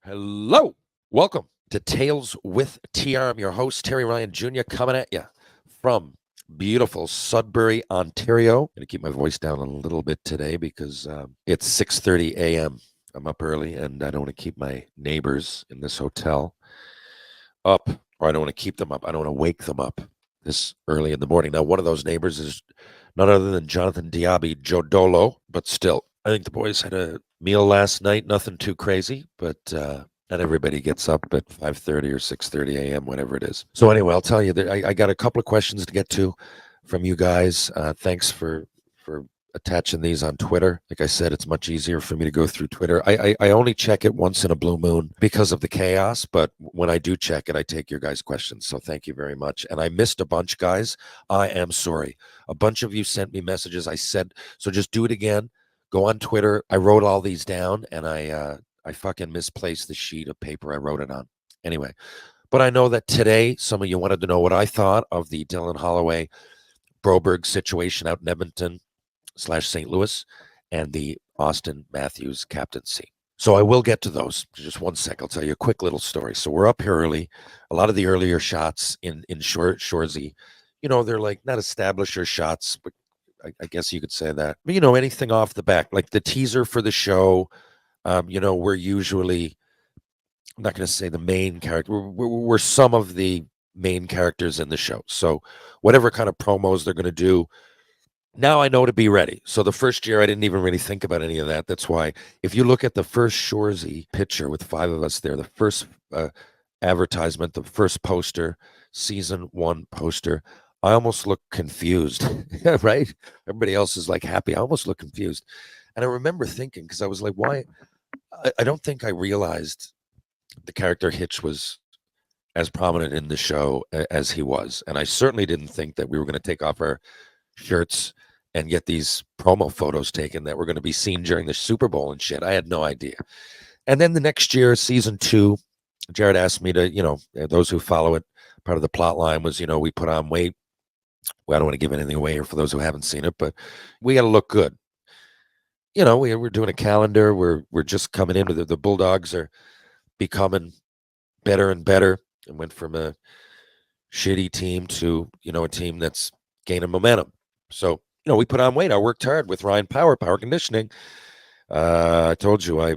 Hello. Welcome to Tales with TR. I'm your host, Terry Ryan Jr., coming at you from beautiful Sudbury, Ontario. I'm going to keep my voice down a little bit today because it's 6:30 a.m. I'm up early, and I don't want to keep my neighbors in this hotel up, or I don't want to keep them up. I don't want to wake them up this early in the morning. Now, one of those neighbors is none other than Jonathan Diaby Jodolo, but still, I think the boys had a meal last night. Nothing too crazy, but not everybody gets up at 5:30 or 6:30 a.m., whatever it is. So anyway, I'll tell you that I got a couple of questions to get to from you guys. Thanks for attaching these on Twitter. Like I said, it's much easier for me to go through Twitter. I only check it once in a blue moon because of the chaos, but when I do check it, I take your guys' questions. So thank you very much. And I missed a bunch, guys. I am sorry. A bunch of you sent me messages. I said, so just do it again. Go on Twitter. I wrote all these down, and I fucking misplaced the sheet of paper I wrote it on. Anyway, but I know that today some of you wanted to know what I thought of the Dylan Holloway Broberg situation out in Edmonton / St. Louis and the Austin Matthews captaincy. So I will get to those. Just one sec. I'll tell you a quick little story. So we're up here early. A lot of the earlier shots in Shoresy, they're like not establisher shots, but I guess you could say that. But, anything off the back, like the teaser for the show, we're usually, I'm not going to say the main character, we're some of the main characters in the show. So whatever kind of promos they're going to do, now I know to be ready. So the first year, I didn't even really think about any of that. That's why if you look at the first Shoresy picture with 5 of us there, the first advertisement, the first poster, season 1 poster, I almost look confused, right? Everybody else is like happy. I almost look confused. And I remember thinking, because I was like, why? I don't think I realized the character Hitch was as prominent in the show as he was. And I certainly didn't think that we were going to take off our shirts and get these promo photos taken that were going to be seen during the Super Bowl and shit. I had no idea. And then the next year, season 2, Jared asked me to, those who follow it, part of the plot line was, we put on weight. Well, I don't want to give anything away here for those who haven't seen it, but we got to look good. We're doing a calendar. We're just coming into the Bulldogs are becoming better and better, and went from a shitty team to a team that's gaining momentum. So we put on weight. I worked hard with Ryan Power Conditioning. I told you I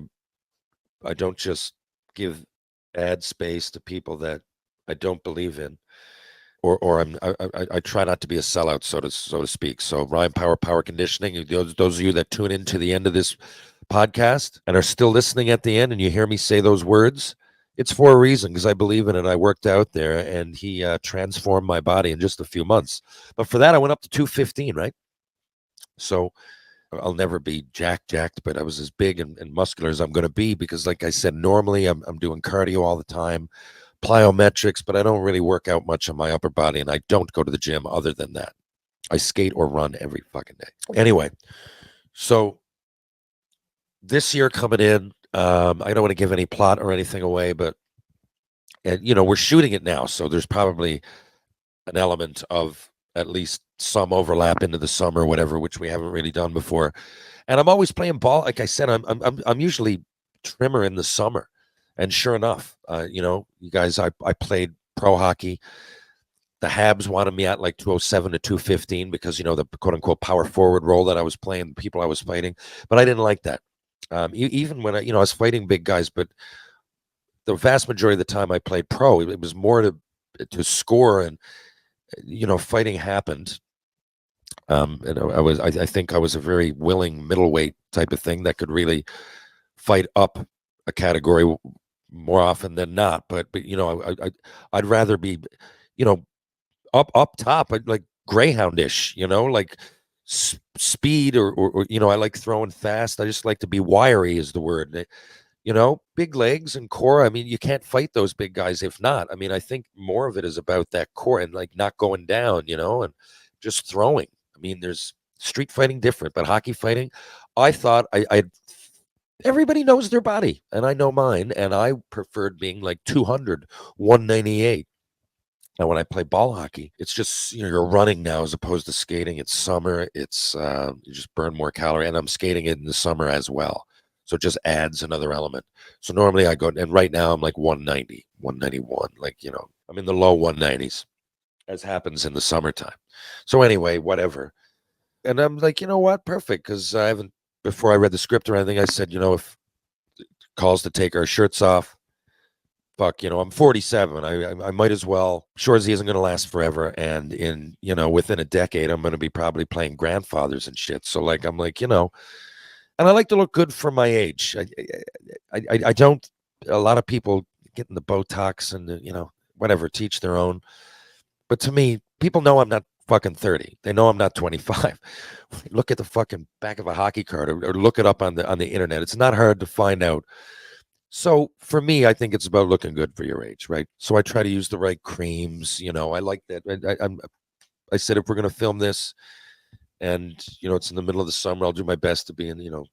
don't just give ad space to people that I don't believe in, or I try not to be a sellout, so to speak. So Ryan Power Conditioning. Those of you that tune in to the end of this podcast and are still listening at the end, and you hear me say those words, it's for a reason, because I believe in it. I worked out there, and he transformed my body in just a few months. But for that, I went up to 215, right? So I'll never be jacked, but I was as big and muscular as I'm going to be, because, like I said, normally I'm doing cardio all the time, plyometrics, but I don't really work out much on my upper body, and I don't go to the gym other than that. I skate or run every fucking day. Anyway, so this year coming in, I don't want to give any plot or anything away, but we're shooting it now, so there's probably an element of at least some overlap into the summer, whatever, which we haven't really done before. And I'm always playing ball. Like I said, I'm usually trimmer in the summer, and sure enough, you guys, I played pro hockey. The Habs wanted me at like 207 to 215 because the quote unquote power forward role that I was playing, people I was fighting, but I didn't like that. Even when I was fighting big guys, but the vast majority of the time I played pro, it was more to score, and fighting happened. And I think I was a very willing middleweight type of thing that could really fight up a category more often than not. But I'd rather be, up top, like greyhoundish, like speed or I like throwing fast. I just like to be wiry is the word. Big legs and core. I mean, you can't fight those big guys if not. I mean, I think more of it is about that core and like not going down, and just throwing. I mean, there's street fighting different, but hockey fighting, I thought everybody knows their body, and I know mine, and I preferred being like 200, 198. Now, when I play ball hockey, it's just, you're running now as opposed to skating. It's summer. It's, you just burn more calorie, and I'm skating in the summer as well. So it just adds another element. So normally I go, and right now I'm like 190, 191, like, I'm in the low 190s, as happens in the summertime. So anyway, whatever. And I'm like, you know what? Perfect. Because I haven't, before I read the script or anything, I said, if calls to take our shirts off, fuck, I'm 47. I might as well. Shoresy isn't going to last forever. And within a decade, I'm going to be probably playing grandfathers and shit. So, like, I'm like, and I like to look good for my age. I don't, a lot of people getting the Botox and, whatever, teach their own. But to me, people know I'm not fucking 30. They know I'm not 25. Look at the fucking back of a hockey card or look it up on the internet. It's not hard to find out. So for me, I think it's about looking good for your age, right? So I try to use the right creams. I like that. I said if we're gonna film this, and it's in the middle of the summer, I'll do my best to be in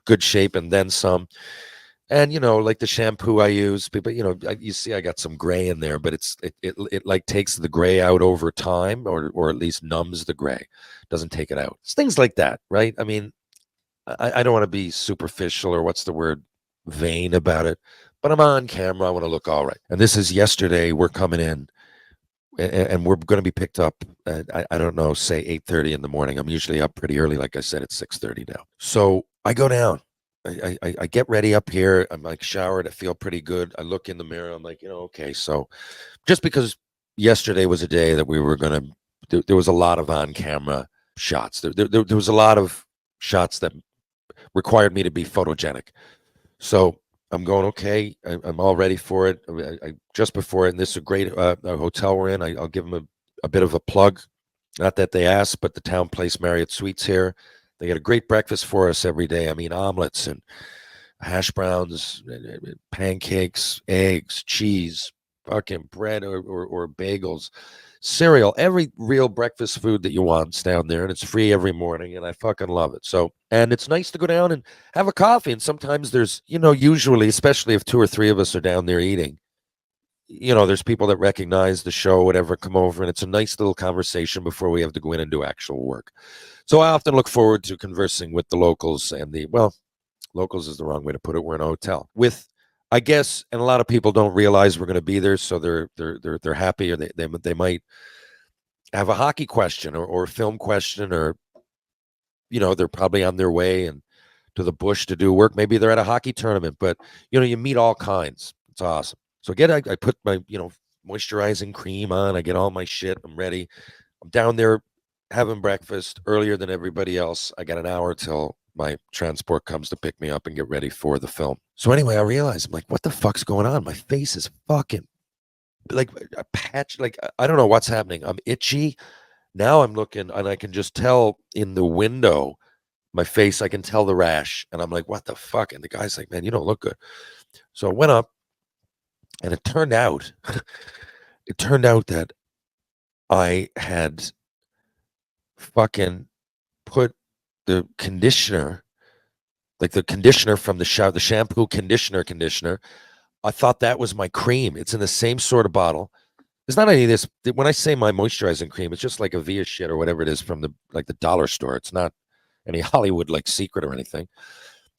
good shape and then some. And like the shampoo I use, but you see, I got some gray in there, but it like takes the gray out over time, or at least numbs the gray, doesn't take it out. It's things like that, right? I mean, I don't want to be superficial, or what's the word, vain about it, but I'm on camera. I want to look all right. And this is yesterday. We're coming in, and we're going to be picked up at, I don't know, say 8:30 in the morning. I'm usually up pretty early. Like I said, it's 6:30 now. So I go down. I get ready up here. I'm like showered. I feel pretty good. I look in the mirror. I'm like, okay. So just because yesterday was a day that we were going to, there was a lot of on camera shots. There was a lot of shots that required me to be photogenic. So I'm going, okay. I'm all ready for it. I just before it, and this is a great hotel we're in. I'll give them a bit of a plug. Not that they asked, but the Town Place Marriott Suites here. They get a great breakfast for us every day. I mean, omelets and hash browns, pancakes, eggs, cheese, fucking bread or bagels, cereal, every real breakfast food that you want's down there, and it's free every morning, and I fucking love it. So, and it's nice to go down and have a coffee. And sometimes there's, usually, especially if two or three of us are down there eating, there's people that recognize the show, whatever, come over, and it's a nice little conversation before we have to go in and do actual work. So I often look forward to conversing with the locals and locals is the wrong way to put it. We're in a hotel with, I guess, and a lot of people don't realize we're going to be there, so they're happy, or they might have a hockey question or a film question, or they're probably on their way and to the bush to do work. Maybe they're at a hockey tournament, but you meet all kinds. It's awesome. So I put my moisturizing cream on. I get all my shit. I'm ready. I'm down there having breakfast earlier than everybody else. I got an hour till my transport comes to pick me up and get ready for the film. So anyway, I realized, I'm like, what the fuck's going on? My face is fucking like a patch. Like, I don't know what's happening. I'm itchy. Now I'm looking and I can just tell in the window, my face, I can tell the rash. And I'm like, what the fuck? And the guy's like, man, you don't look good. So I went up, and it turned out that I had fucking put the conditioner, like the conditioner from the shower, the shampoo conditioner. I thought that was my cream. It's in the same sort of bottle. There's not any of this. When I say my moisturizing cream, it's just like a Via shit or whatever it is from the dollar store. It's not any Hollywood like secret or anything.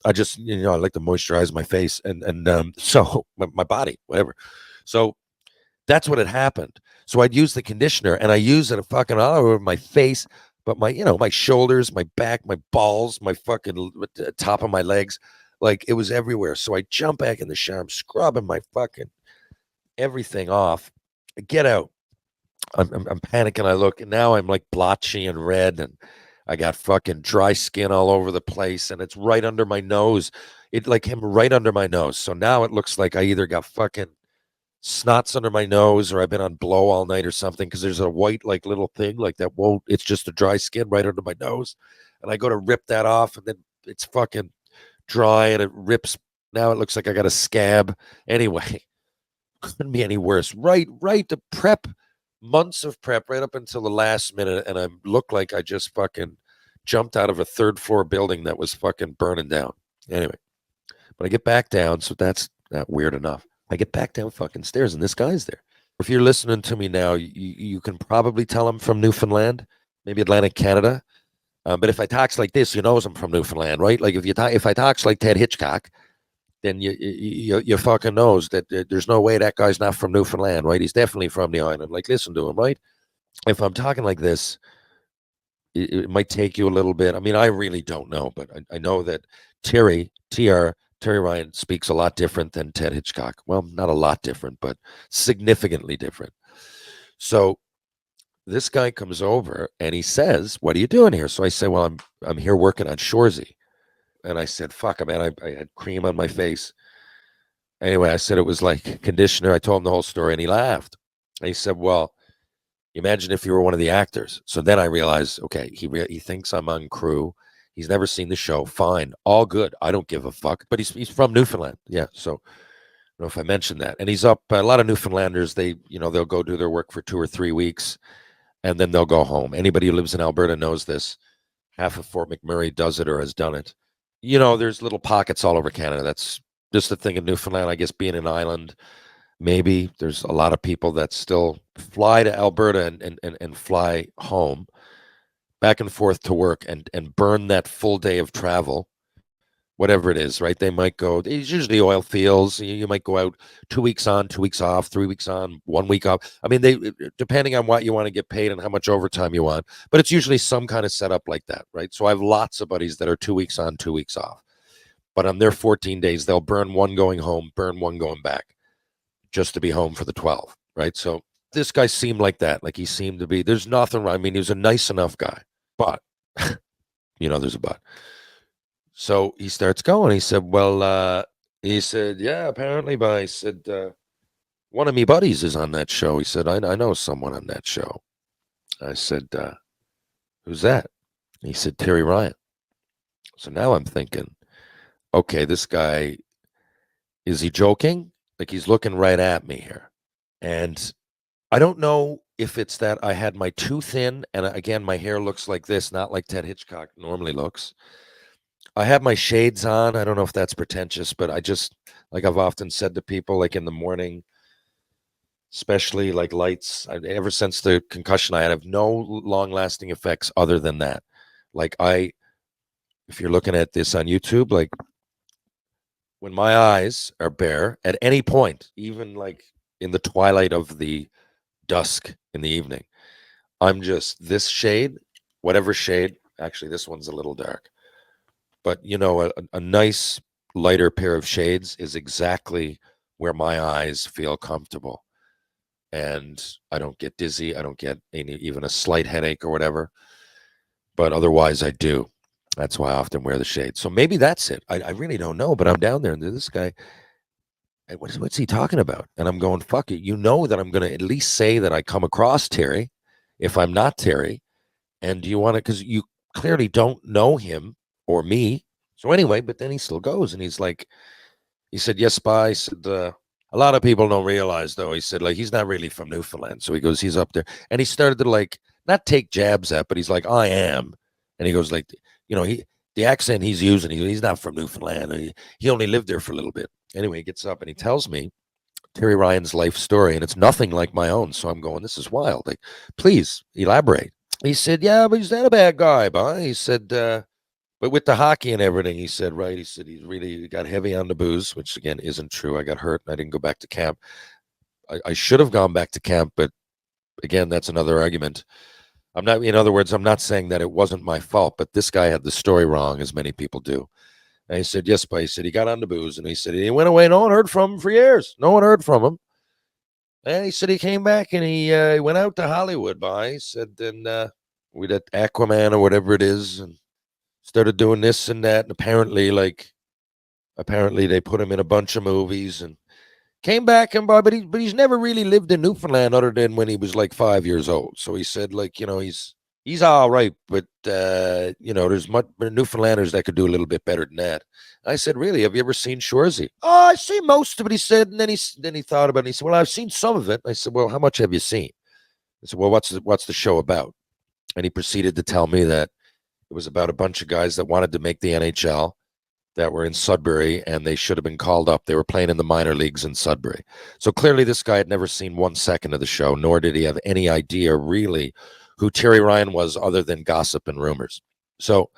I just, I like to moisturize my face and so my body, whatever. So that's what had happened. So I'd use the conditioner and I use it fucking all over my face, but my shoulders, my back, my balls, my fucking top of my legs, like it was everywhere. So I jump back in the shower, I'm scrubbing my fucking everything off. I get out. I'm panicking. I look, and now I'm like blotchy and red, and I got fucking dry skin all over the place, and it's right under my nose. It like him right under my nose. So now it looks like I either got fucking snots under my nose or I've been on blow all night or something, because there's a white like little thing like that won't, it's just a dry skin right under my nose, and I go to rip that off, and then it's fucking dry and it rips. Now it looks like I got a scab. Anyway, couldn't be any worse. Right to prep, months of prep right up until the last minute, and I look like I just fucking jumped out of a third floor building that was fucking burning down. Anyway, but I get back down, so that's not weird enough. I get back down fucking stairs, and this guy's there. If you're listening to me now, you can probably tell I'm from Newfoundland, maybe Atlantic Canada. But if I talks like this, you knows I'm from Newfoundland, right? Like if I talks like Ted Hitchcock, then you fucking knows that there's no way that guy's not from Newfoundland, right? He's definitely from the island. Like, listen to him, right? If I'm talking like this, it might take you a little bit. I mean, I really don't know, but I know that Terry Ryan speaks a lot different than Ted Hitchcock. Well, not a lot different, but significantly different. So this guy comes over and he says, "What are you doing here?" So I say, "Well, I'm here working on Shoresy." And I said, "Fuck, man, I had cream on my face." Anyway, I said it was like conditioner. I told him the whole story, and he laughed. And he said, "Well, imagine if you were one of the actors." So then I realized, okay, he thinks I'm on crew. He's never seen the show. Fine, all good. I don't give a fuck. But he's from Newfoundland. Yeah. So I don't know if I mentioned that. And he's up. A lot of Newfoundlanders, they'll go do their work for 2 or 3 weeks, and then they'll go home. Anybody who lives in Alberta knows this. Half of Fort McMurray does it or has done it. There's little pockets all over Canada. That's just the thing in Newfoundland. I guess being an island, maybe there's a lot of people that still fly to Alberta and fly home back and forth to work and burn that full day of travel, whatever it is, right? They might go, it's usually oil fields. You might go out 2 weeks on, 2 weeks off, 3 weeks on, 1 week off. I mean, depending on what you want to get paid and how much overtime you want, but it's usually some kind of setup like that, right? So I have lots of buddies that are 2 weeks on, 2 weeks off. But on their 14 days, they'll burn one going home, burn one going back, just to be home for the 12, right? So this guy seemed like that. Like he seemed to be, there's nothing wrong. I mean, he was a nice enough guy, but, there's a but. So he starts going. He said, yeah, apparently, but I said, one of me buddies is on that show. He said, I know someone on that show. I said, who's that? He said, Terry Ryan. So now I'm thinking, okay, this guy, is he joking? Like he's looking right at me here. And I don't know if it's that I had my tooth in, and again, my hair looks like this, not like Ted Hitchcock normally looks. I have my shades on. I don't know if that's pretentious, but I just, like I've often said to people, like in the morning, especially like lights, ever since the concussion, I have no long-lasting effects other than that. Like if you're looking at this on YouTube, like when my eyes are bare at any point, even like in the twilight of the dusk in the evening, I'm just this shade, whatever shade. Actually, this one's a little dark. But, a nice lighter pair of shades is exactly where my eyes feel comfortable. And I don't get dizzy. I don't get even a slight headache or whatever. But otherwise, I do. That's why I often wear the shades. So maybe that's it. I really don't know. But I'm down there and this guy, what's he talking about? And I'm going, fuck it. You know that I'm going to at least say that I come across Terry if I'm not Terry. And do you want to, because you clearly don't know him or me. So anyway, but then he still goes and he's like, he said, yes, bye. He said, a lot of people don't realize though. He said, like, he's not really from Newfoundland. So he goes, he's up there. And he started to like, not take jabs at, but he's like, I am. And he goes like, the accent he's using, he's not from Newfoundland. He only lived there for a little bit. Anyway, he gets up and he tells me Terry Ryan's life story. And it's nothing like my own. So I'm going, this is wild. Like, please elaborate. He said, yeah, but he's not a bad guy, boy. He said, but with the hockey and everything, he said, right, he said he's really got heavy on the booze, which again isn't true. I got hurt and I didn't go back to camp. I should have gone back to camp, but again, that's another argument. In other words, I'm not saying that it wasn't my fault, but this guy had the story wrong, as many people do. And he said, yes, but he said he got on the booze and he said he went away. No one heard from him for years. No one heard from him. And he said he came back and he went out to Hollywood, he said, and with that Aquaman or whatever it is, and started doing this and that. And apparently they put him in a bunch of movies and came back but he's never really lived in Newfoundland other than when he was like 5 years old. So he said, like, he's all right, but there's much Newfoundlanders that could do a little bit better than that. I said, really? Have you ever seen Shoresy? Oh, I see most of it, he said. And then he thought about it and he said, well, I've seen some of it. I said, well, how much have you seen? I said, well, what's the show about? And he proceeded to tell me that it was about a bunch of guys that wanted to make the NHL that were in Sudbury, and they should have been called up. They were playing in the minor leagues in Sudbury. So clearly this guy had never seen 1 second of the show, nor did he have any idea really who Terry Ryan was other than gossip and rumors. So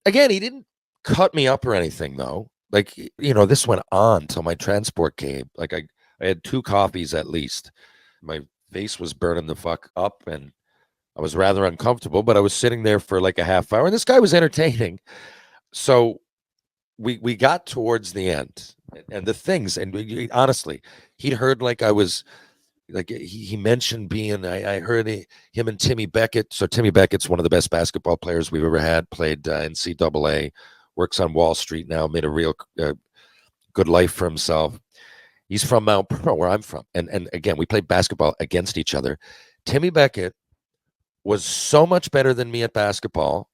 again, he didn't cut me up or anything, though. Like, this went on till my transport came. Like, I had 2 coffees at least. My face was burning the fuck up, and I was rather uncomfortable, but I was sitting there for like a half hour, and this guy was entertaining. So we got towards the end, and the things, and honestly, he'd heard like I was like he mentioned being. I heard him and Timmy Beckett. So Timmy Beckett's one of the best basketball players we've ever had. Played NCAA, works on Wall Street now. Made a real good life for himself. He's from Mount Pearl, where I'm from, and again, we played basketball against each other. Timmy Beckett was so much better than me at basketball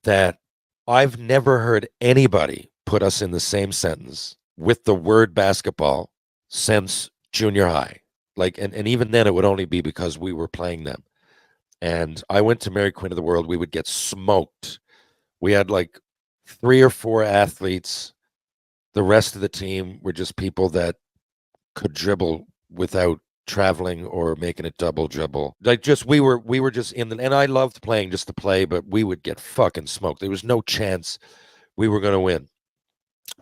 that I've never heard anybody put us in the same sentence with the word basketball since junior high. Like, and even then, it would only be because we were playing them. And I went to Mary Queen of the World. We would get smoked. We had like 3 or 4 athletes. The rest of the team were just people that could dribble without traveling or making it double dribble. Like, just we were just in the, and I loved playing just to play, but we would get fucking smoked. There was no chance we were going to win.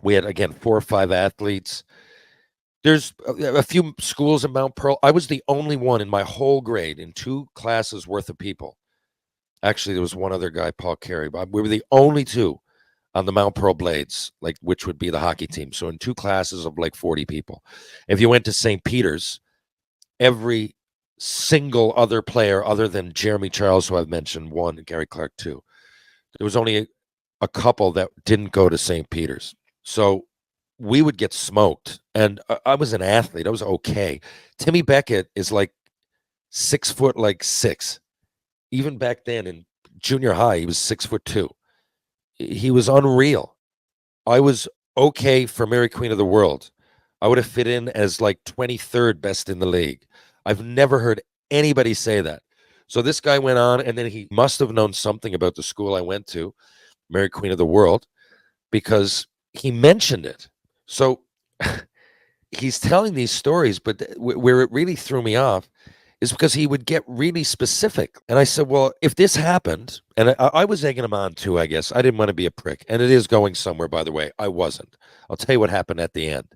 We had, again, 4 or 5 athletes. There's a few schools in Mount Pearl. I was the only one in my whole grade in 2 classes worth of people. Actually, there was one other guy, Paul Carey, but we were the only 2 on the Mount Pearl Blades, like, which would be the hockey team. So in 2 classes of like 40 people. If you went to St. Peter's, every single other player other than Jeremy Charles, who I've mentioned, one, and Gary Clark, 2. There was only a couple that didn't go to St. Peter's. So we would get smoked. And I was an athlete. I was okay. Timmy Beckett is like 6 foot, like 6. Even back then in junior high, he was 6'2". He was unreal. I was okay for Mary Queen of the World. I would have fit in as like 23rd best in the league. I've never heard anybody say that. So this guy went on, and then he must have known something about the school I went to, Mary Queen of the World, because he mentioned it. So he's telling these stories, but where it really threw me off is because he would get really specific. And I said, well, if this happened, and I was egging him on too, I guess. I didn't want to be a prick. And it is going somewhere, by the way. I wasn't. I'll tell you what happened at the end.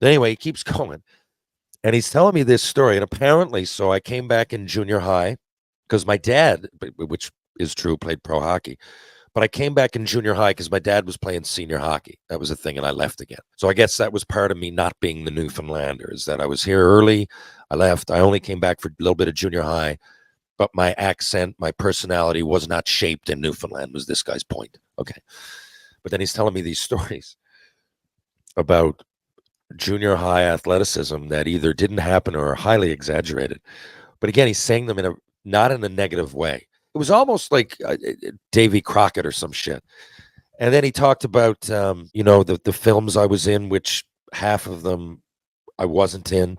But anyway, he keeps going. And he's telling me this story. And apparently, so I came back in junior high because my dad, which is true, played pro hockey. But I came back in junior high because my dad was playing senior hockey. That was a thing, and I left again. So I guess that was part of me not being the Newfoundlander, is that I was here early, I left. I only came back for a little bit of junior high, but my accent, my personality was not shaped in Newfoundland, was this guy's point. Okay. But then he's telling me these stories about junior high athleticism that either didn't happen or are highly exaggerated. But again, he's saying them not in a negative way. It was almost like Davy Crockett or some shit. And then he talked about, the films I was in, which half of them I wasn't in.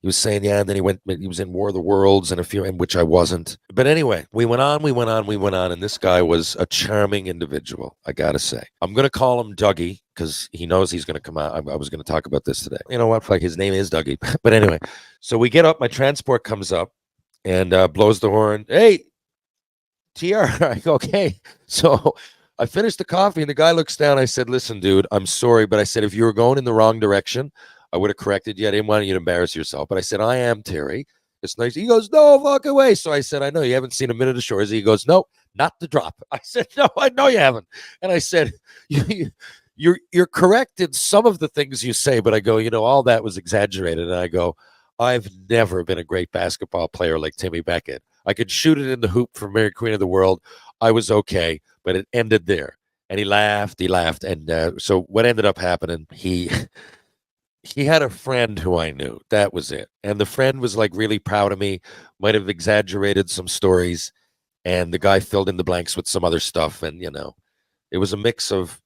He was saying, yeah, and then he was in War of the Worlds and a few, in which I wasn't. But anyway, we went on, and this guy was a charming individual, I gotta say. I'm going to call him Dougie because he knows he's going to come out. I was going to talk about this today. You know what? Like, his name is Dougie. But anyway, so we get up, my transport comes up and blows the horn. Hey, TR, I go, okay. So I finished the coffee and the guy looks down. I said, listen, dude, I'm sorry. But I said, if you were going in the wrong direction, I would have corrected you. I didn't want you to embarrass yourself. But I said, I am Terry. It's nice. He goes, no, walk away. So I said, I know you haven't seen a minute of Shoresy. He goes, no, not the drop. I said, no, I know you haven't. And I said, you're correct in some of the things you say. But I go, all that was exaggerated. And I go, I've never been a great basketball player like Timmy Beckett. I could shoot it in the hoop for Mary Queen of the World. I was okay, but it ended there. And he laughed. And so what ended up happening, he had a friend who I knew. That was it. And the friend was like really proud of me, might have exaggerated some stories. And the guy filled in the blanks with some other stuff. And, it was a mix of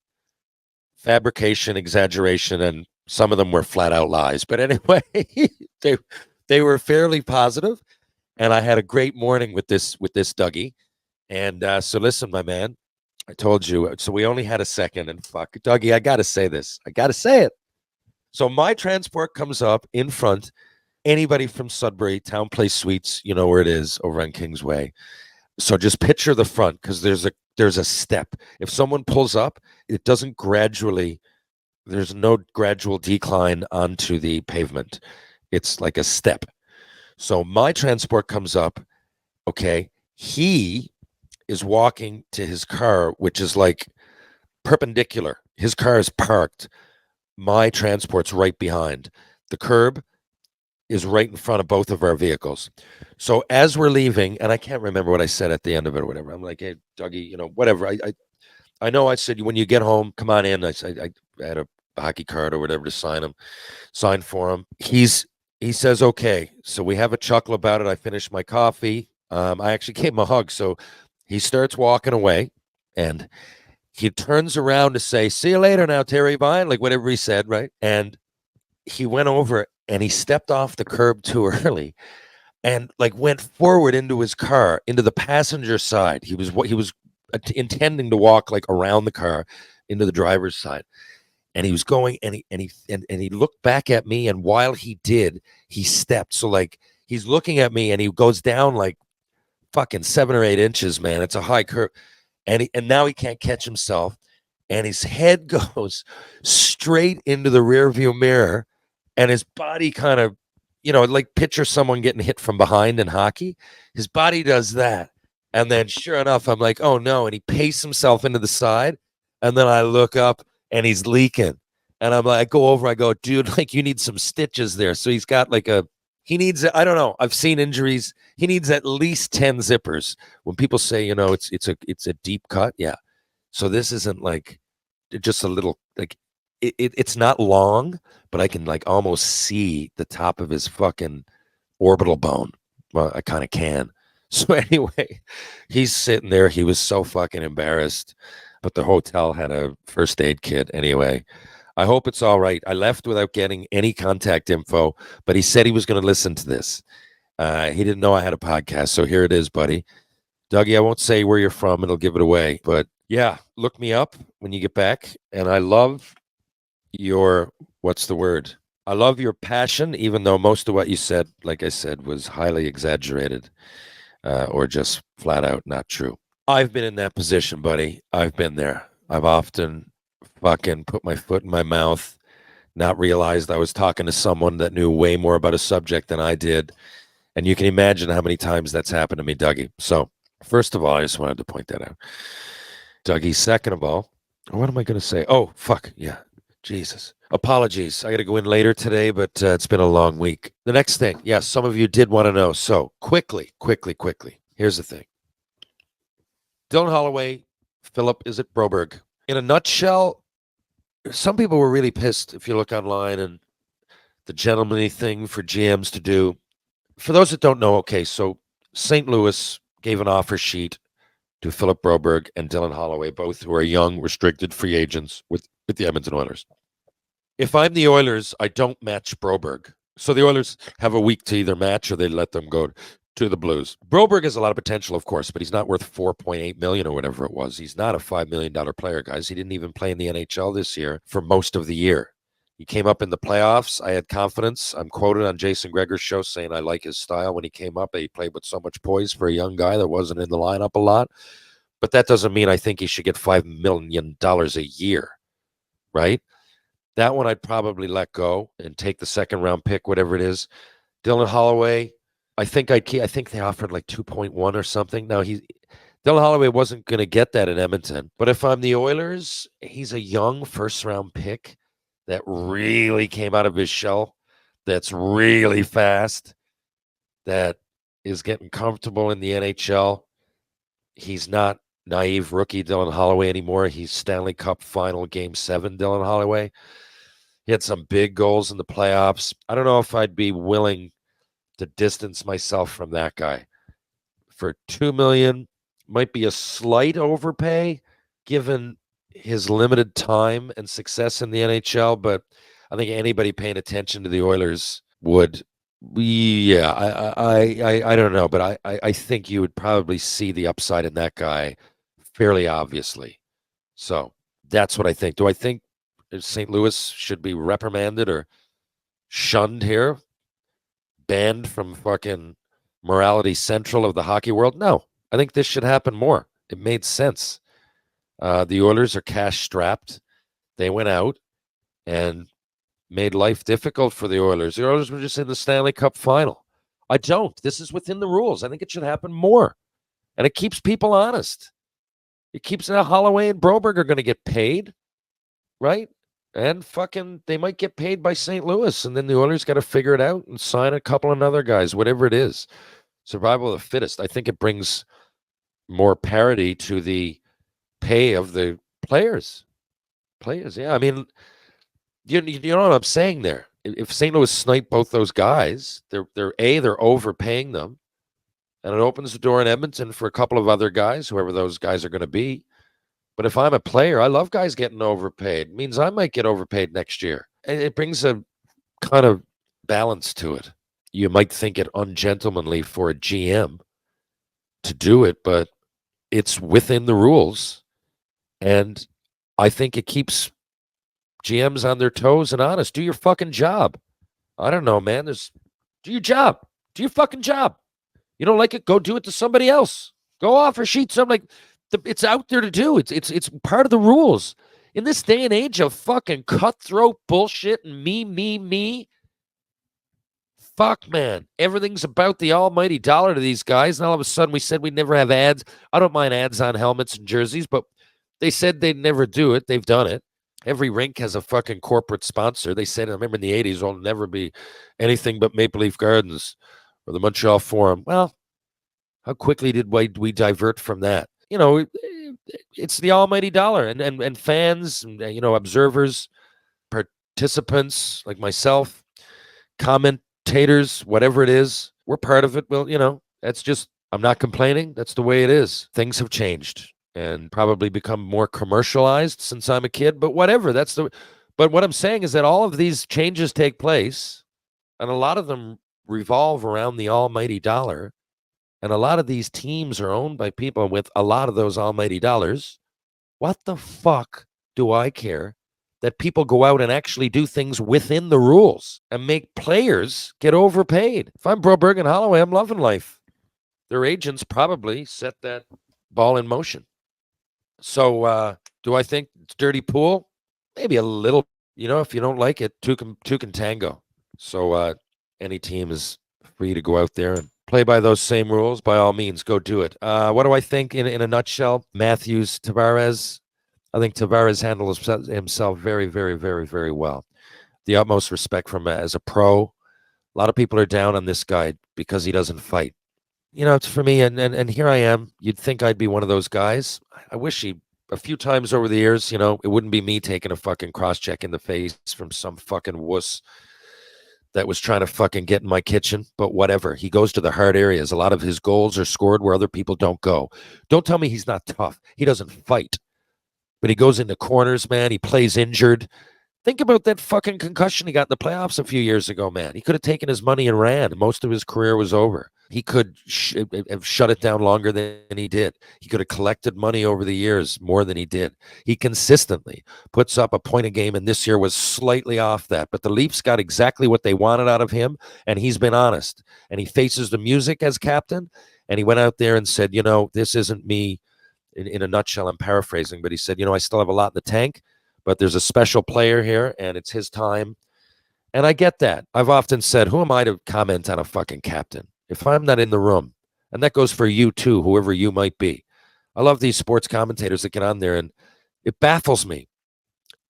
fabrication, exaggeration, and some of them were flat out lies. But anyway, they were fairly positive. And I had a great morning with this Dougie. And so listen, my man, I told you. So we only had a second, and fuck, Dougie, I got to say this. I got to say it. So my transport comes up in front. Anybody from Sudbury, Town Place Suites, you know where it is, over on Kingsway. So just picture the front because there's a step. If someone pulls up, it doesn't gradually. There's no gradual decline onto the pavement. It's like a step. So my transport comes up. Okay, he is walking to his car, which is like perpendicular. His car is parked. My transport's right behind. The curb is right in front of both of our vehicles. So as we're leaving, and I can't remember what I said at the end of it or whatever. I'm like, hey, Dougie, whatever. I know I said when you get home, come on in. I had a hockey card or whatever to sign for him. He says okay. So we have a chuckle about it. I finished my coffee. I actually gave him a hug. So he starts walking away, and he turns around to say, "See you later, now, Terry Vine," like whatever he said, right? And he went over and he stepped off the curb too early and like went forward into his car into the passenger side. He was intending to walk like around the car into the driver's side, and he was going and he looked back at me, and while he did, he stepped. So like he's looking at me and he goes down like fucking 7 or 8 inches, man. It's a high curve, and now he can't catch himself, and his head goes straight into the rearview mirror, and his body kind of, like picture someone getting hit from behind in hockey. His body does that, and then sure enough, I'm like, oh no, and he pastes himself into the side, and then I look up and he's leaking, and I'm like, I go over, I go, dude, like you need some stitches there. So he's got like he needs, I don't know. I've seen injuries. He needs at least 10 zippers. When people say, it's a deep cut, yeah. So this isn't like just a little like it's not long, but I can like almost see the top of his fucking orbital bone. Well, I kind of can. So anyway, he's sitting there. He was so fucking embarrassed, but the hotel had a first aid kit anyway. I hope it's all right. I left without getting any contact info, but he said he was going to listen to this. He didn't know I had a podcast, so here it is, buddy. Dougie, I won't say where you're from. It'll give it away. But yeah, look me up when you get back. And I love your, what's the word? I love your passion, even though most of what you said, like I said, was highly exaggerated or just flat out not true. I've been in that position, buddy. I've been there. I've often fucking put my foot in my mouth, not realized I was talking to someone that knew way more about a subject than I did. And you can imagine how many times that's happened to me, Dougie. So, first of all, I just wanted to point that out. Dougie, second of all, what am I going to say? Oh, fuck. Yeah. Jesus. Apologies. I got to go in later today, but it's been a long week. The next thing. Yeah, some of you did want to know. So, quickly. Here's the thing. Dylan Holloway, Philip, is it Broberg? In a nutshell, some people were really pissed if you look online and the gentlemanly thing for GMs to do. For those that don't know, okay, so St. Louis gave an offer sheet to Philip Broberg and Dylan Holloway, both who are young, restricted free agents with the Edmonton Oilers. If I'm the Oilers, I don't match Broberg. So the Oilers have a week to either match or they let them go to the Blues. Broberg has a lot of potential, of course, but he's not worth $4.8 million or whatever it was. He's not a $5 million player, guys. He didn't even play in the NHL this year for most of the year. He came up in the playoffs. I had confidence. I'm quoted on Jason Gregor's show saying I like his style when he came up. He played with so much poise for a young guy that wasn't in the lineup a lot. But that doesn't mean I think he should get $5 million a year, right? That one I'd probably let go and take the second round pick, whatever it is. Dylan Holloway, I think they offered like 2.1 or something. Now Dylan Holloway wasn't going to get that in Edmonton. But if I'm the Oilers, he's a young first round pick that really came out of his shell, that's really fast, that is getting comfortable in the NHL. He's not naive rookie Dylan Holloway anymore. He's Stanley Cup final game 7 Dylan Holloway. He had some big goals in the playoffs. I don't know if I'd be willing to distance myself from that guy. For $2 million, might be a slight overpay given his limited time and success in the NHL, but I think anybody paying attention to the Oilers would. Yeah, I don't know, but I think you would probably see the upside in that guy fairly obviously. So that's what I think. Do I think St. Louis should be reprimanded or shunned here? Banned from fucking Morality Central of the hockey world? No, I think this should happen more. It made sense. The Oilers are cash strapped. They went out and made life difficult for the Oilers. The Oilers were just in the Stanley Cup final. I don't. This is within the rules. I think it should happen more. And it keeps people honest. It keeps Holloway and Broberg are going to get paid, right? And fucking, they might get paid by St. Louis. And then the Oilers got to figure it out and sign a couple of other guys, whatever it is. Survival of the fittest. I think it brings more parity to the pay of the players. Yeah. I mean, you know what I'm saying there. If St. Louis sniped both those guys, they're overpaying them, and it opens the door in Edmonton for a couple of other guys, whoever those guys are going to be. But if I'm a player, I love guys getting overpaid. It means I might get overpaid next year. And it brings a kind of balance to it. You might think it ungentlemanly for a GM to do it, but it's within the rules. And I think it keeps GMs on their toes and honest. Do your fucking job. I don't know, man. Do your job. Do your fucking job. You don't like it? Go do it to somebody else. Go offer sheet something. It's out there to do. It's part of the rules. In this day and age of fucking cutthroat bullshit and me. Fuck, man. Everything's about the almighty dollar to these guys. And all of a sudden we said we'd never have ads. I don't mind ads on helmets and jerseys, but they said they'd never do it. They've done it. Every rink has a fucking corporate sponsor. They said, I remember in the 80s, it'll never be anything but Maple Leaf Gardens or the Montreal Forum. Well, how quickly did we divert from that? You know, it's the almighty dollar. And fans, and, observers, participants like myself, commentators, whatever it is, we're part of it. Well, that's just, I'm not complaining. That's the way it is. Things have changed and probably become more commercialized since I'm a kid, but whatever. But what I'm saying is that all of these changes take place, and a lot of them revolve around the almighty dollar, and a lot of these teams are owned by people with a lot of those almighty dollars. What the fuck do I care that people go out and actually do things within the rules and make players get overpaid? If I'm Broberg and Holloway, I'm loving life. Their agents probably set that ball in motion. So do I think it's dirty pool? Maybe a little. If you don't like it, two can tango. So any team is free to go out there and play by those same rules. By all means, go do it. What do I think in a nutshell? Matthews, Tavares. I think Tavares handles himself very, very, very, very well. The utmost respect from him as a pro. A lot of people are down on this guy because he doesn't fight. It's for me, and here I am. You'd think I'd be one of those guys. I wish a few times over the years, it wouldn't be me taking a fucking cross-check in the face from some fucking wuss that was trying to fucking get in my kitchen, but whatever. He goes to the hard areas. A lot of his goals are scored where other people don't go. Don't tell me he's not tough. He doesn't fight. But he goes into corners, man. He plays injured. Think about that fucking concussion he got in the playoffs a few years ago, man. He could have taken his money and ran. Most of his career was over. He could have shut it down longer than he did. He could have collected money over the years more than he did. He consistently puts up a point a game, and this year was slightly off that. But the Leafs got exactly what they wanted out of him, and he's been honest. And he faces the music as captain, and he went out there and said, this isn't me. In a nutshell, I'm paraphrasing, but he said, I still have a lot in the tank, but there's a special player here, and it's his time. And I get that. I've often said, who am I to comment on a fucking captain if I'm not in the room? And that goes for you too, whoever you might be. I love these sports commentators that get on there, and it baffles me.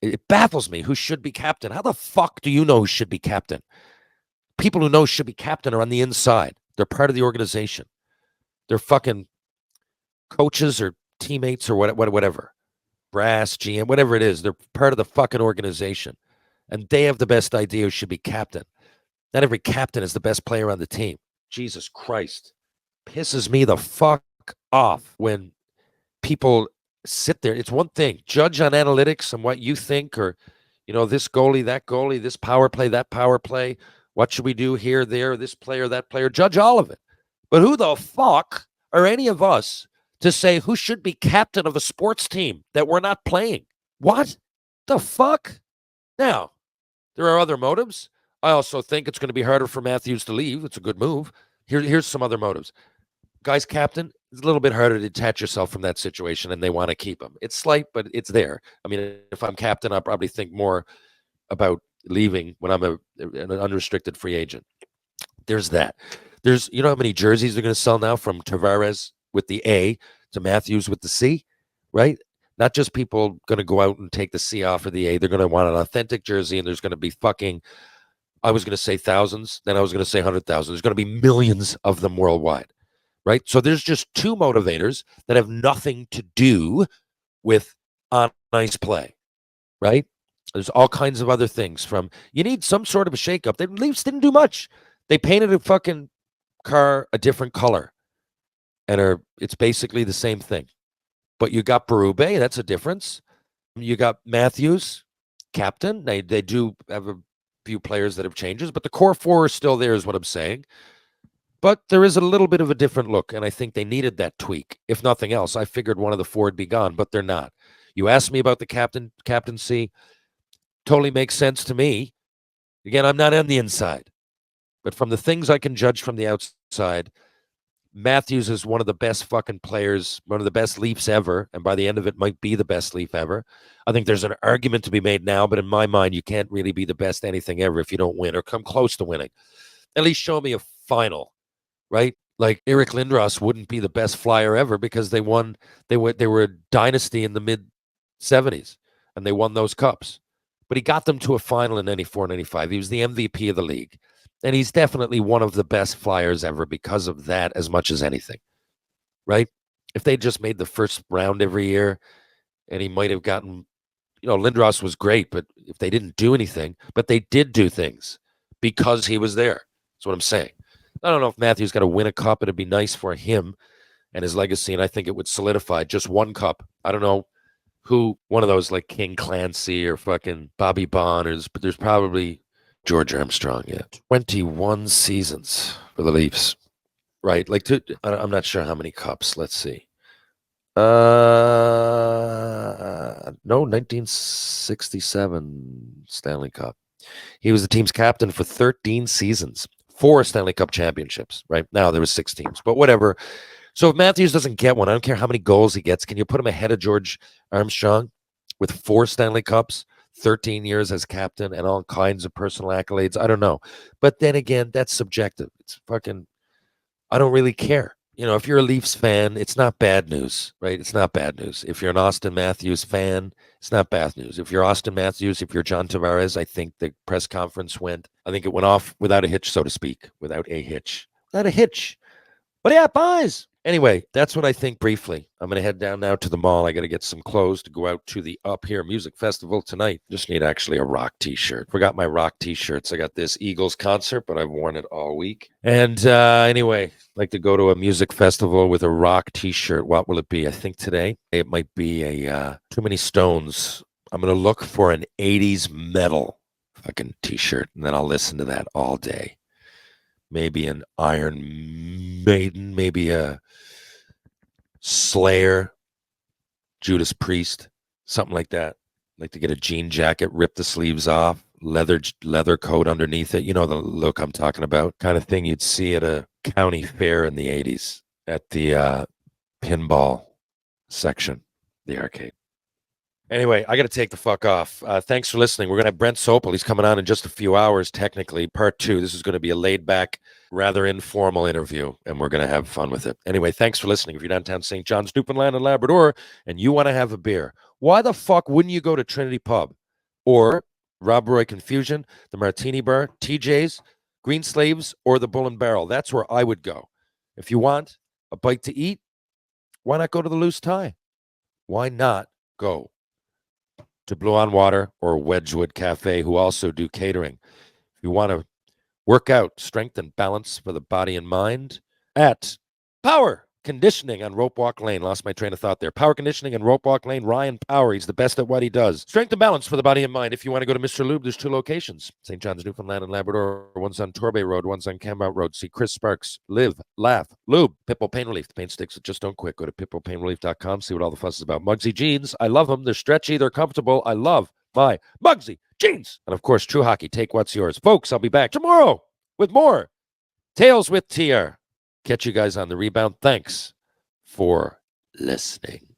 It baffles me who should be captain. How the fuck do you know who should be captain? People who know should be captain are on the inside. They're part of the organization. They're fucking coaches or teammates or whatever. Brass, GM, whatever it is. They're part of the fucking organization. And they have the best idea who should be captain. Not every captain is the best player on the team. Jesus Christ. Pisses me the fuck off when people sit there. It's one thing. Judge on analytics and what you think, or, this goalie, that goalie, this power play, that power play. What should we do here, there, this player, that player? Judge all of it. But who the fuck are any of us to say who should be captain of a sports team that we're not playing? What the fuck? Now, there are other motives. I also think it's going to be harder for Matthews to leave. It's a good move. Here's some other motives. Guy's captain, it's a little bit harder to detach yourself from that situation, and they want to keep him. It's slight, but it's there. I mean, if I'm captain, I'll probably think more about leaving when I'm an unrestricted free agent. There's that. There's, you know how many jerseys they're going to sell now from Tavares with the A to Matthews with the C, right? Not just people going to go out and take the C off of the A. They're going to want an authentic jersey, and there's going to be fucking, I was going to say thousands, then I was going to say 100,000. There's going to be millions of them worldwide, right? So there's just two motivators that have nothing to do with on ice play, right? There's all kinds of other things from you need some sort of a shakeup. The Leafs didn't do much. They painted a fucking car a different color, and it's basically the same thing. But you got Berube, that's a difference. You got Matthews, captain. They do have a few players that have changes, but the core four are still there, is what I'm saying. But there is a little bit of a different look, and I think they needed that tweak. If nothing else, I figured one of the four would be gone, but they're not. You asked me about the captaincy. Totally makes sense to me. Again, I'm not on the inside, but from the things I can judge from the outside, Matthews is one of the best fucking players, one of the best Leafs ever, and by the end of it, might be the best Leaf ever. I think there's an argument to be made now, but in my mind, you can't really be the best anything ever if you don't win or come close to winning. At least show me a final, right? Like Eric Lindros wouldn't be the best flyer ever because they won. They were a dynasty in the mid '70s, and they won those cups. But he got them to a final in '94, '95. He was the MVP of the league. And he's definitely one of the best flyers ever because of that as much as anything, right? If they just made the first round every year and he might have gotten, Lindros was great, but if they didn't do anything, but they did do things because he was there. That's what I'm saying. I don't know if Matthew's got to win a cup. It'd be nice for him and his legacy, and I think it would solidify just one cup. I don't know who, one of those like King Clancy or fucking Bobby Bonds, but there's probably George Armstrong, yeah. 21 seasons for the Leafs. Right. I'm not sure how many cups. Let's see. No, 1967 Stanley Cup. He was the team's captain for 13 seasons, 4 Stanley Cup championships, right? Now there was 6 teams, but whatever. So if Matthews doesn't get one, I don't care how many goals he gets. Can you put him ahead of George Armstrong with 4 Stanley Cups? 13 years as captain and all kinds of personal accolades. I don't know. But then again, that's subjective. It's fucking, I don't really care. If you're a Leafs fan, it's not bad news, right? It's not bad news. If you're an Austin Matthews fan, it's not bad news. If you're Austin Matthews, if you're John Tavares, I think the press conference I think it went off without a hitch, so to speak, without a hitch. What do you have, boys? Anyway, that's what I think briefly. I'm going to head down now to the mall. I got to get some clothes to go out to the Up Here Music Festival tonight. Just need actually a rock t-shirt. Forgot my rock t-shirts. I got this Eagles concert, but I've worn it all week. And anyway, I'd like to go to a music festival with a rock t-shirt. What will it be? I think today it might be a Too Many Stones. I'm going to look for an 80s metal fucking t-shirt, and then I'll listen to that all day. Maybe an Iron Maiden, maybe a Slayer, Judas Priest, something like that. Like to get a jean jacket, rip the sleeves off, leather coat underneath it. You know the look I'm talking about. Kind of thing you'd see at a county fair in the 80s at the pinball section, the arcade. Anyway, I got to take the fuck off. Thanks for listening. We're going to have Brent Sopel. He's coming on in just a few hours, technically. Part 2. This is going to be a laid-back, rather informal interview, and we're going to have fun with it. Anyway, thanks for listening. If you're downtown St. John's, Newfoundland, and Labrador, and you want to have a beer, why the fuck wouldn't you go to Trinity Pub or Rob Roy Confusion, the Martini Bar, TJ's, Green Slaves, or the Bull and Barrel? That's where I would go. If you want a bite to eat, why not go to the Loose Tie? Why not go to Blue on Water or Wedgwood Cafe, who also do catering? If you want to work out strength and balance for the body and mind, at Power Conditioning on Rope Walk Lane. Lost my train of thought there. Power Conditioning on Rope Walk Lane. Ryan Power. He's the best at what he does. Strength and balance for the body and mind. If you want to go to Mr. Lube, there's 2 locations. St. John's, Newfoundland, and Labrador. One's on Torbay Road. One's on Campbell Road. See Chris Sparks. Live, laugh, lube. Pitbull Pain Relief. The pain sticks that just don't quit. Go to pitbullpainrelief.com. See what all the fuss is about. Mugsy jeans. I love them. They're stretchy. They're comfortable. I love my Mugsy jeans. And of course, True Hockey. Take what's yours. Folks, I'll be back tomorrow with more Tales with TR. Catch you guys on the rebound. Thanks for listening.